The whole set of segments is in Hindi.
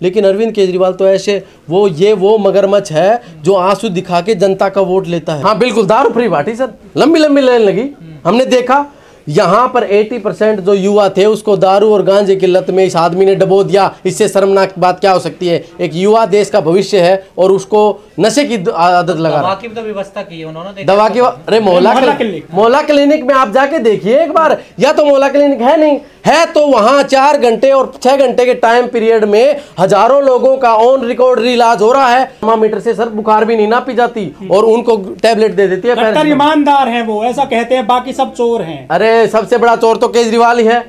लेकिन अरविंद केजरीवाल तो ऐसे वो मगरमच्छ है जो आंसू दिखा के जनता का वोट लेता है। हाँ बिल्कुल, दारू फ्री पार्टी सर, लंबी लंबी लाइन लगी। हमने देखा यहाँ पर 80% जो युवा थे उसको दारू और गांजे की लत में इस आदमी ने डबो दिया। इससे शर्मनाक बात क्या हो सकती है? एक युवा देश का भविष्य है और उसको नशे की आदत लगा। दवा की तो व्यवस्था की है उन्होंने, दवा की, अरे मोहल्ला क्लिनिक में आप जाके देखिए एक बार, या तो मोहल्ला क्लिनिक है नहीं है तो वहां 4 घंटे और 6 घंटे के टाइम पीरियड में हजारों लोगों का ऑन रिकॉर्ड इलाज हो रहा है। थर्मामीटर से सर बुखार भी नहीं नापी जाती और उनको टैबलेट दे देती है। डॉक्टर ईमानदार है वो, ऐसा कहते हैं, बाकी सब चोर हैं। अरे सबसे बड़ा चोर तो केजरीवाल ही है।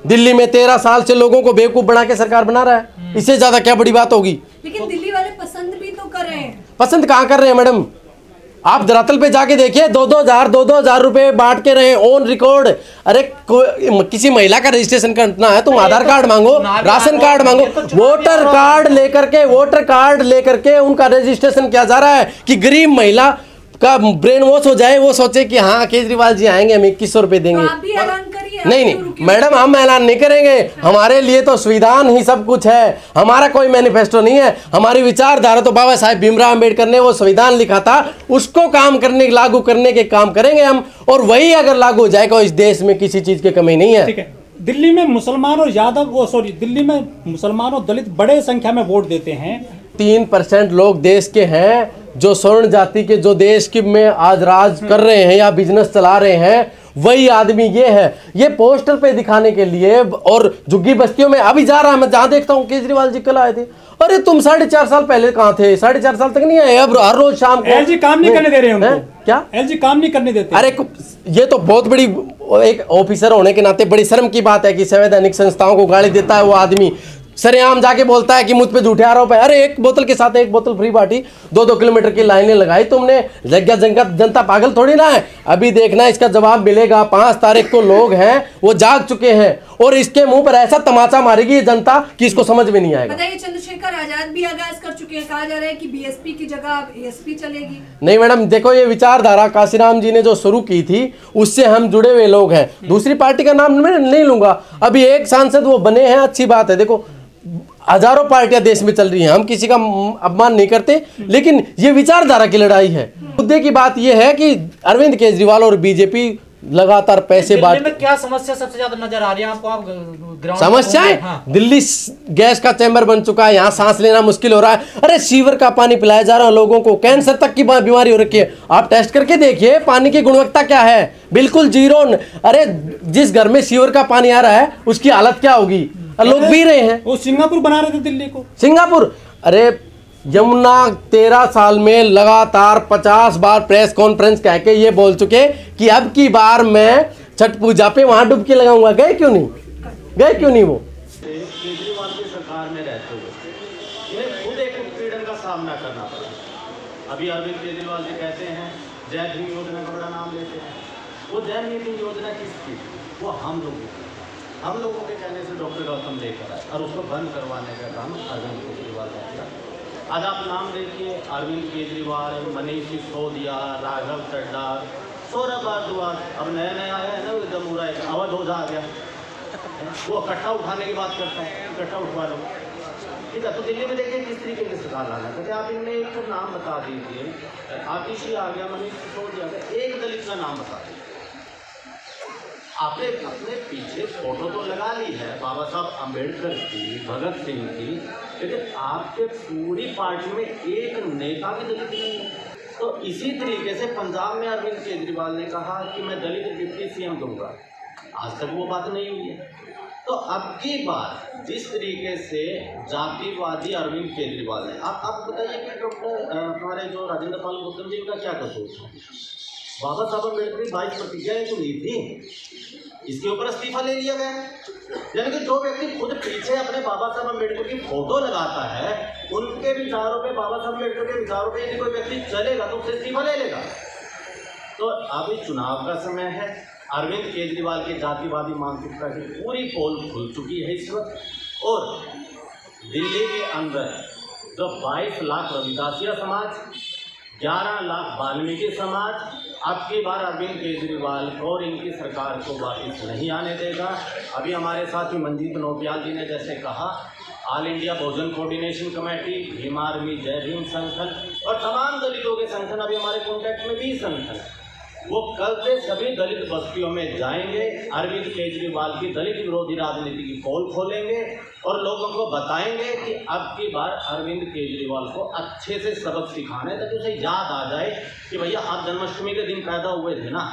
दिल्ली में 13 साल से लोगों को बेवकूफ बना के सरकार बना रहा है, इससे ज्यादा क्या बड़ी बात होगी? लेकिन दिल्ली वाले पसंद भी तो कर रहे हैं। पसंद कहाँ कर रहे हैं मैडम? आप धरातल पे जाके देखिए, 2-2 हज़ार रुपए बांट के रहे ऑन रिकॉर्ड। अरे किसी महिला का रजिस्ट्रेशन करना है तुम आधार कार्ड मांगो, राशन कार्ड मांगो, वोटर कार्ड लेकर के उनका रजिस्ट्रेशन किया जा रहा है कि गरीब महिला का ब्रेन वॉश हो जाए, वो सोचे कि हाँ केजरीवाल जी आएंगे हम 2100 रुपए देंगे। तो आप भी ऐलान करिए। नहीं मैडम, हम ऐलान नहीं करेंगे। हमारे लिए तो संविधान ही सब कुछ है, हमारा कोई मैनिफेस्टो नहीं है। हमारी विचारधारा तो बाबा साहेब भीमराव अंबेडकर ने वो संविधान लिखा था, उसको लागू करने के काम करेंगे हम, और वही अगर लागू हो जाएगा इस देश में किसी चीज की कमी नहीं है। ठीक है, दिल्ली में मुसलमान और दिल्ली में मुसलमान और दलित बड़े संख्या में वोट देते हैं। 3% लोग देश के हैं जो स्वर्ण जाति के, जो देश की में आज राज कर रहे हैं या बिजनेस चला रहे हैं, वही आदमी ये है। ये पोस्टर पे दिखाने के लिए और झुग्गी बस्तियों में अभी जा रहा है। मैं जहां देखता हूँ केजरीवाल जी कल आए थे, अरे तुम 4.5 साल पहले कहाँ थे? 4.5 साल तक नहीं आए, अब हर रोज शाम को। एलजी काम नहीं करने दे रहे हैं क्या? एलजी काम नहीं करने देते। अरे ये तो बहुत बड़ी, एक ऑफिसर होने के नाते बड़ी शर्म की बात है कि संवैधानिक संस्थाओं को गाली देता है वो आदमी। सरेआम जाके बोलता है कि मुझ पे झूठे आरोप है। अरे एक बोतल के साथ एक बोतल फ्री पार्टी, 2-2 किलोमीटर की लाइनें लगाई तुमने। जनता पागल थोड़ी ना है। अभी देखना इसका जवाब मिलेगा। 5 तारीख को लोग हैं वो जाग चुके हैं और इसके मुंह पर ऐसा तमाचा मारेगी ये जनता कि इसको समझ में नहीं आएगा। बताइए, चंद्रशेखर आजाद भी आगाज कर चुके हैं, कहा जा रहा है कि बीएसपी की जगह एएसपी चलेगी। नहीं मैडम, देखो ये विचारधारा काशीराम जी ने जो शुरू की थी उससे हम जुड़े हुए लोग हैं। दूसरी पार्टी का नाम मैं नहीं लूंगा। अभी एक सांसद वो बने हैं, अच्छी बात है। देखो हजारों पार्टियां देश में चल रही हैं, हम किसी का अपमान नहीं करते, लेकिन ये विचारधारा की लड़ाई है। मुद्दे की बात यह है कि अरविंद केजरीवाल और बीजेपी लगातार पैसे बांट। में क्या समस्या सबसे ज्यादा नजर आ रही है आपको? आप ग्राउंड समस्याएं, हाँ। दिल्ली गैस का चैम्बर बन चुका है, यहाँ सांस लेना मुश्किल हो रहा है। अरे सीवर का पानी पिलाया जा रहा है लोगों को, कैंसर तक की बीमारी हो रखी है। आप टेस्ट करके देखिए पानी की गुणवत्ता क्या है, बिल्कुल जीरो। अरे जिस घर में सीवर का पानी आ रहा है उसकी हालत क्या होगी? लोग पी रहे हैं। वो सिंगापुर बना रहे थे दिल्ली को। सिंगापुर, अरे यमुना 13 साल में लगातार 50 बार प्रेस कॉन्फ्रेंस कह के ये बोल चुके कि अब की बार मैं छठ पूजा पे वहां डुबकी लगाऊंगा। गए क्यों नहीं? वो केजरीवाल की सरकार में रहते हुए इन्हें खुद एक उत्पीड़न का सामना करना पड़ा। अभी अरविंद केजरीवाल जी कहते हैं जय भीम योजना का बड़ा नाम लेते हैं। वो जय भीम योजना किसकी? वो हम लोगों के कहने से डॉक्टर गौतम लेकर आए और उसको बंद करवाने का काम अरविंद केजरीवाल ने किया। आज आप नाम देखिए, अरविंद केजरीवाल, मनीष सिसोदिया, राघव चड्ढा, सौरभ भारद्वाज, अब नया आया है ना एकदम पूरा अवध ओझा आ गया, वो कट्टा उठाने की बात करता है, कट्टा उठवा लो। ठीक है, तो दिल्ली में देखिए किस तरीके से सरकार लाना कहते आप इनमें एक तो नाम बता दीजिए। आतिशी आ गया, मनीष सिसोदिया आ गया, एक दलित का नाम बता दीजिए। आपने अपने पीछे फोटो तो लगा ली है बाबा साहब अम्बेडकर की, भगत सिंह की, लेकिन आपके पूरी पार्टी में एक नेता भी दलित नहीं है। तो इसी तरीके से पंजाब में अरविंद केजरीवाल ने कहा कि मैं दलित डिप्टी सीएम दूंगा, आज तक वो बात नहीं हुई है। तो अब की बार जिस तरीके से जातिवादी अरविंद केजरीवाल है, आप बताइए कि डॉक्टर हमारे जो राजेंद्र पाल गौतम जी का क्या कसूर है? बाबा साहब अम्बेडकर की 22 प्रतिज्ञाएं तो ली थी, इसके ऊपर इस्तीफा ले लिया गया। यानी कि जो व्यक्ति खुद पीछे अपने बाबा साहब अम्बेडकर की फोटो लगाता है, उनके विचारों पे, बाबा साहब अम्बेडकर के विचारों पे यदि कोई व्यक्ति चलेगा तो उससे इस्तीफा ले लेगा। तो अभी चुनाव का समय है, अरविंद केजरीवाल की जातिवादी मानसिकता की पूरी पोल खुल चुकी है इस वक्त, और दिल्ली के अंदर जो 22 लाख रविदासिया समाज, 11 लाख वाल्मीकि समाज अब की बार अरविंद केजरीवाल और इनकी सरकार को वापस नहीं आने देगा। अभी हमारे साथी मनजीत नौटियाल जी ने जैसे कहा, ऑल इंडिया बहुजन कोऑर्डिनेशन कमेटी, भीम आर्मी, जय भीम संगठन और तमाम दलितों के संगठन, अभी हमारे कॉन्टैक्ट में भी संगठन है, वो कल से सभी दलित बस्तियों में जाएंगे, अरविंद केजरीवाल की दलित विरोधी राजनीति की पोल खोलेंगे और लोगों को बताएंगे कि अब की बार अरविंद केजरीवाल को अच्छे से सबक सिखाना है, ताकि उसे याद आ जाए कि भैया आप जन्माष्टमी के दिन पैदा हुए थे ना,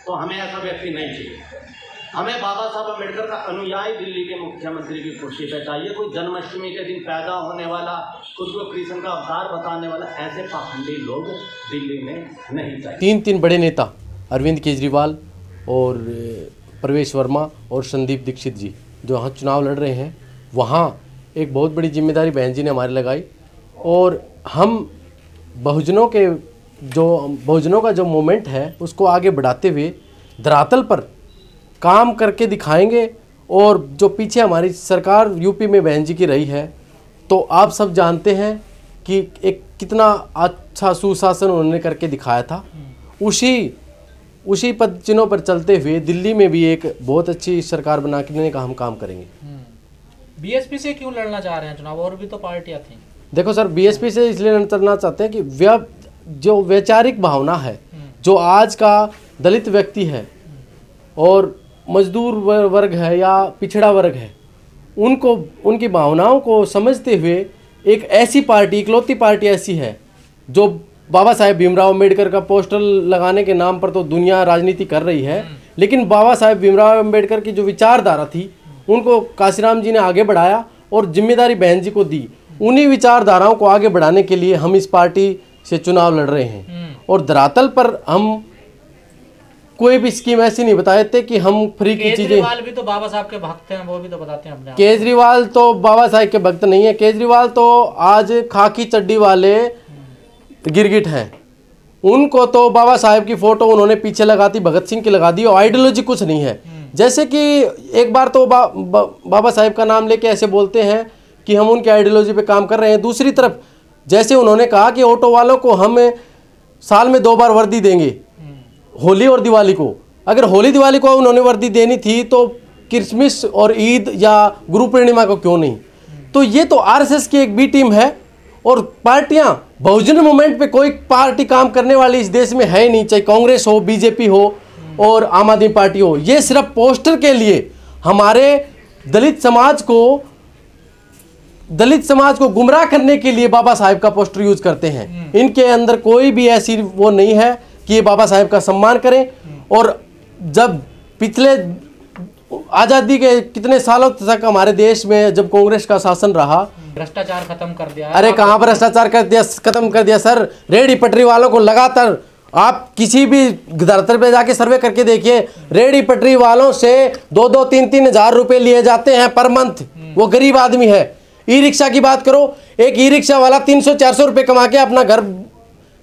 तो हमें ऐसा व्यक्ति नहीं चाहिए। हमें बाबा साहब अम्बेडकर का अनुयायी दिल्ली के मुख्यमंत्री की कुर्सी पर चाहिए। कोई जन्माष्टमी के दिन पैदा होने वाला, खुद को कृष्ण का अवतार बताने वाला ऐसे पाखंडी लोग दिल्ली में नहीं चाहिए। तीन बड़े नेता अरविंद केजरीवाल और प्रवेश वर्मा और संदीप दीक्षित जी जो यहाँ चुनाव लड़ रहे हैं, वहाँ एक बहुत बड़ी जिम्मेदारी बहन जी ने हमारे लगाई और हम बहुजनों का जो मोमेंट है उसको आगे बढ़ाते हुए धरातल पर काम करके दिखाएंगे। और जो पीछे हमारी सरकार यूपी में बहन जी की रही है, तो आप सब जानते हैं कि एक कितना अच्छा सुशासन उन्होंने करके दिखाया था। उसी पद चिन्हों पर चलते हुए दिल्ली में भी एक बहुत अच्छी सरकार बनाने का हम काम करेंगे। बीएसपी से क्यों लड़ना चाह रहे हैं चुनाव? और भी तो पार्टियां थी। देखो सर, बीएसपी से इसलिए लड़ना चाहते हैं कि जो वैचारिक भावना है, जो आज का दलित व्यक्ति है और मजदूर वर्ग है या पिछड़ा वर्ग है, उनकी भावनाओं को समझते हुए एक ऐसी पार्टी, इकलौती पार्टी ऐसी है जो बाबा साहेब भीमराव अम्बेडकर का पोस्टर लगाने के नाम पर तो दुनिया राजनीति कर रही है, लेकिन बाबा साहेब भीमराव अम्बेडकर की जो विचारधारा थी उनको काशीराम जी ने आगे बढ़ाया और जिम्मेदारी बहन जी को दी। उन्हीं विचारधाराओं को आगे बढ़ाने के लिए हम इस पार्टी से चुनाव लड़ रहे हैं। और धरातल पर हम कोई भी स्कीम ऐसी नहीं बताते कि हम फ्री की चीजें। केजरीवाल भी तो बाबा साहब के भक्त हैं, वो भी तो बताते हैं अपने आप। केजरीवाल तो बाबा साहेब के भक्त नहीं है, केजरीवाल तो आज खाकी चड्डी वाले गिरगिट हैं। उनको तो बाबा साहेब की फोटो उन्होंने पीछे लगा दी, भगत सिंह की लगा दी, और आइडियोलॉजी कुछ नहीं है। जैसे कि एक बार तो बाबा साहेब का नाम लेके ऐसे बोलते हैं कि हम उनके आइडियोलॉजी पे काम कर रहे हैं, दूसरी तरफ जैसे उन्होंने कहा कि ऑटो वालों को हम साल में 2 बार वर्दी देंगे, होली और दिवाली को। अगर होली दिवाली को उन्होंने वर्दी देनी थी तो क्रिसमस और ईद या गुरु पूर्णिमा को क्यों नहीं? तो ये तो आरएसएस की एक बी टीम है। और पार्टियां, बहुजन मूवमेंट पे कोई पार्टी काम करने वाली इस देश में है ही नहीं, चाहे कांग्रेस हो, बीजेपी हो और आम आदमी पार्टी हो। ये सिर्फ पोस्टर के लिए हमारे दलित समाज को गुमराह करने के लिए बाबा साहेब का पोस्टर यूज करते हैं। इनके अंदर कोई भी ऐसी वो नहीं है कि ये बाबा साहेब का सम्मान करें। और जब पिछले आज़ादी के कितने सालों तक हमारे देश में जब कांग्रेस का शासन रहा, भ्रष्टाचार खत्म कर दिया। अरे कहाँ भ्रष्टाचार खत्म कर दिया सर? रेहड़ी पटरी वालों को लगातार, आप किसी भी धरातल पे जाके सर्वे करके देखिए, रेहड़ी पटरी वालों से 2-2, 3-3 हज़ार रुपए लिए जाते हैं पर मंथ। वो गरीब आदमी है। ई रिक्शा की बात करो, एक ई रिक्शा वाला 300-400 रुपये कमा के अपना घर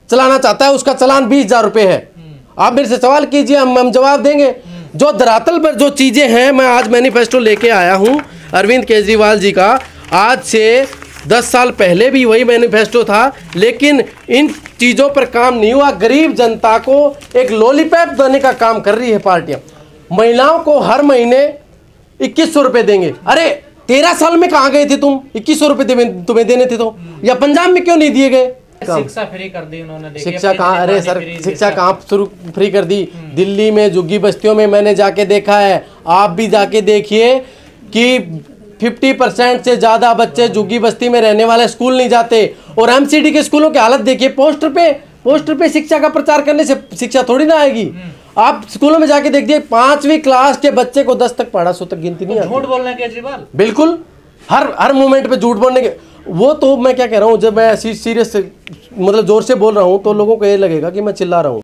चलाना चाहता है, उसका चालान 20,000 रुपये है। आप मेरे से सवाल कीजिए, हम जवाब देंगे। जो धरातल पर जो चीज़ें हैं, मैं आज मैनिफेस्टो लेके आया हूँ अरविंद केजरीवाल जी का। आज से 10 साल पहले भी वही मैनिफेस्टो था, लेकिन इन चीज़ों पर काम नहीं हुआ। गरीब जनता को एक लॉलीपॉप देने का काम कर रही है पार्टियाँ। महिलाओं को हर महीने 2100 रुपये देंगे। अरे 13 साल में कहाँ गए थे तुम? 2100 रुपये तुम्हें देने थे तो, या पंजाब में क्यों नहीं दिए गए? शिक्षा फ्री कर दी उन्होंने। शिक्षा कहाँ? अरे सर, शिक्षा कहाँ शुरू फ्री कर दी? दिल्ली में झुग्गी बस्तियों में मैंने जाके देखा है, आप भी जाके देखिए कि 50% से ज़्यादा बच्चे झुग्गी बस्ती में रहने वाले स्कूल नहीं जाते। और एमसीडी के स्कूलों की हालत देखिए। पोस्टर पे शिक्षा का प्रचार करने से शिक्षा थोड़ी ना आएगी। आप स्कूलों में जाके देखिए, 5वीं क्लास के बच्चे को 10 तक पढ़ा, 100 तक गिनती नहीं आती। झूठ बोल रहे हैं केजरीवाल। बिल्कुल, हर मोमेंट पे झूठ बोलने के। वो तो मैं क्या कह रहा हूँ, जब मैं सीरियस मतलब जोर से बोल रहा हूँ तो लोगों को ये लगेगा कि मैं चिल्ला रहा हूँ।